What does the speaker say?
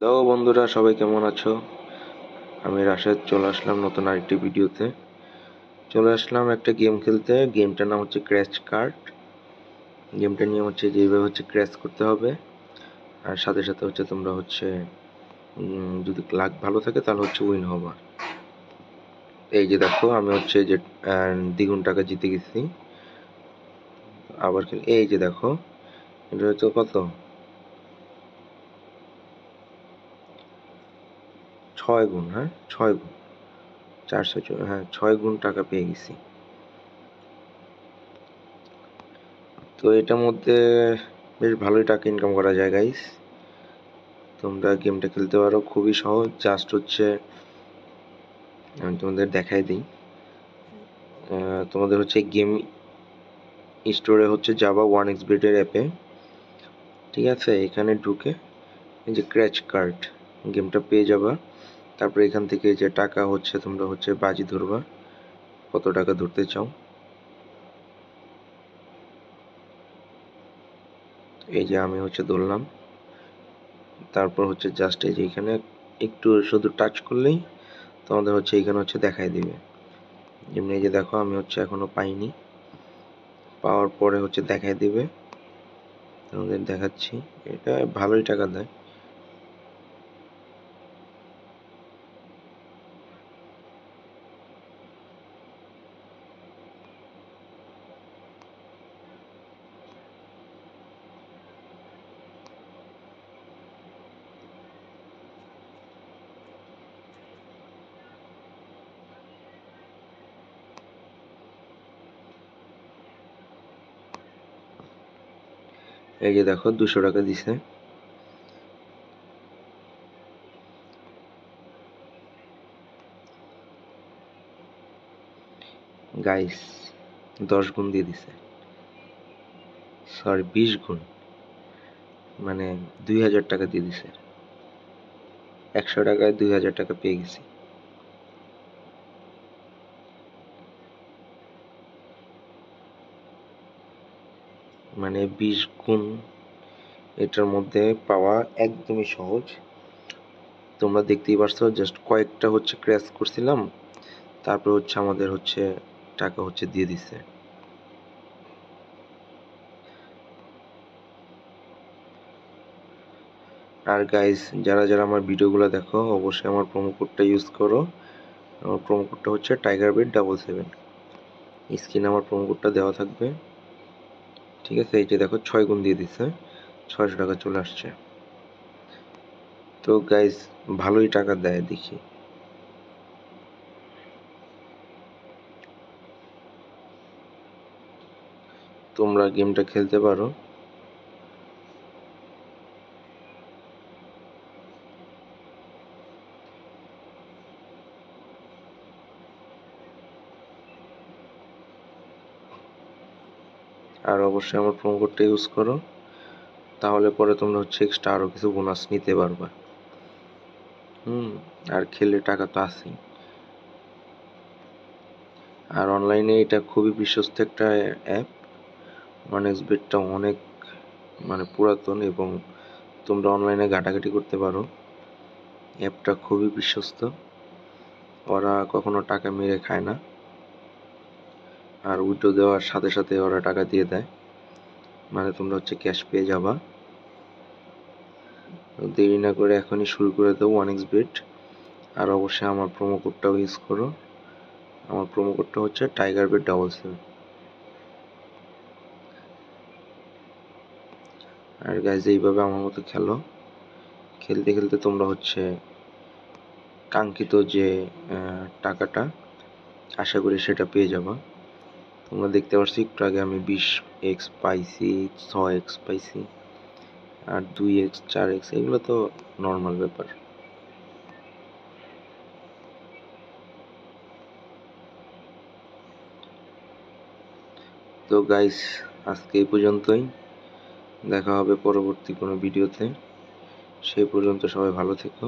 তো বন্ধুরা, সবাই কেমন আছো? আমি রাশেদ চলে আসলাম নতুন আরেকটি ভিডিওতে। চলে আসলাম একটা গেম খেলতে। গেমটার নাম হচ্ছে ক্র্যাশ কার্ট। গেমটার নিয়ম হচ্ছে যে এইভাবে হচ্ছে ক্র্যাশ করতে হবে, আর সাথে সাথে হচ্ছে তোমরা হচ্ছে যদি লাক ভালো থাকে তাহলে হচ্ছে উইন হবা। এই যে দেখো, আমি হচ্ছে যে দ্বিগুণ টাকা জিতে গেছি। আবার এই যে দেখো, এটা হচ্ছে কত, 6 গুণ। হ্যাঁ, 6 গুণ, 400, হ্যাঁ 6 গুণ টাকা পেয়ে গেছি। তো এটার মধ্যে বেশ ভালোই টাকা ইনকাম করা যায় গাইস। তোমরা গেমটা খেলতে পারো, খুবই সহজ। জাস্ট হচ্ছে আমি তোমাদের দেখাই দিই। তোমাদের হচ্ছে গেম স্টোরে হচ্ছে যাবা 1xBet এর অ্যাপে, ঠিক আছে? এখানে ঢুকে এই যে ক্র্যাচ কার্ড গেমটা পেয়ে যাবা। তারপরে এখান থেকে যে টাকা হচ্ছে তোমরা হচ্ছে বাজি ধরবা, কত টাকা ধরতে চাও। এই যে আমি হচ্ছে ধরলাম। তারপর হচ্ছে জাস্ট এই যে এখানে একটু শুধু টাচ করলেই তোমাদের হচ্ছে এখানে হচ্ছে দেখাই দিবে। যেমনি এই যে দেখো, আমি হচ্ছে এখনো পাইনি, পাওয়ার পরে হচ্ছে দেখাই দিবে। তোমাদের দেখাচ্ছি, এটা ভালোই টাকা দেয়। এই যে দেখো 200 টাকা দিছে। গাইস 10 গুণ দিয়ে দিছে, সরি 20 গুণ, মানে 2000 টাকা দিয়ে দিছে। 100 টাকায় 2000 টাকা পেয়ে গেছি। মানে 20 গুণ এটার মধ্যে পাওয়া একদমই সহজ। তোমরা দেখতেই পারছো, জাস্ট কয়েকটা হচ্ছে ক্র্যাশ করছিলাম, তারপর হচ্ছে আমাদের হচ্ছে টাকা হচ্ছে দিয়ে দিছে। আর গাইস, যারা যারা আমার ভিডিওগুলো দেখো অবশ্যই আমার প্রোমো কোডটা ইউজ করো। আমার প্রোমো কোডটা হচ্ছে TigerBet77। স্ক্রিনে আমার প্রোমো কোডটা দেওয়া থাকবে, ঠিক আছে? এই যে দেখো 6 গুণ দিয়ে দিছে, 600 টাকা চলে আসছে। তো গাইস, ভালোই টাকা দেয় দেখি। তোমরা গেমটা খেলতে পারো। আর অবশ্যই আমার প্রোমো কোডটা ইউজ করো, তাহলে পরে তোমরা হচ্ছে এক্সট্রা আরো কিছু বোনাস নিতে পারবা। আর খেললে টাকা তো আছেই। আর অনলাইনে এটা খুবই বিশ্বস্ত একটা অ্যাপ। 1xBetটা অনেক মানে পুরাতন, এবং তোমরা অনলাইনে ঘাটাঘাটি করতে পারো। অ্যাপটা খুবই বিশ্বস্ত, ওরা কখনো টাকা মেরে খায় না। আর উইথড্র দেওয়ার সাথে সাথে ওরা টাকা দিয়ে দেয়, মানে তোমরা হচ্ছে ক্যাশ পেয়ে যাবা। দেরি না করে এখনই শুরু করে দাও 1xBet। আর অবশ্যই আমার প্রোমো কোডটাও ইউজ করো। আমার প্রোমো কোডটা হচ্ছে TigerBet77। আর গাইজ, এইভাবে আমার মতো খেলো। খেলতে খেলতে তোমরা হচ্ছে কাঙ্ক্ষিত যে টাকাটা আশা করি সেটা পেয়ে যাবা। তোমরা দেখতে পাচ্ছি একটু আগে আমি 20x পাইছি, 6x পাইছি, আর 2x 4x, এগুলো তো নর্মাল ব্যাপার। তো গাইস, আজকে এই পর্যন্তই। দেখা হবে পরবর্তী কোনো ভিডিওতে। সেই পর্যন্ত সবাই ভালো থেকো।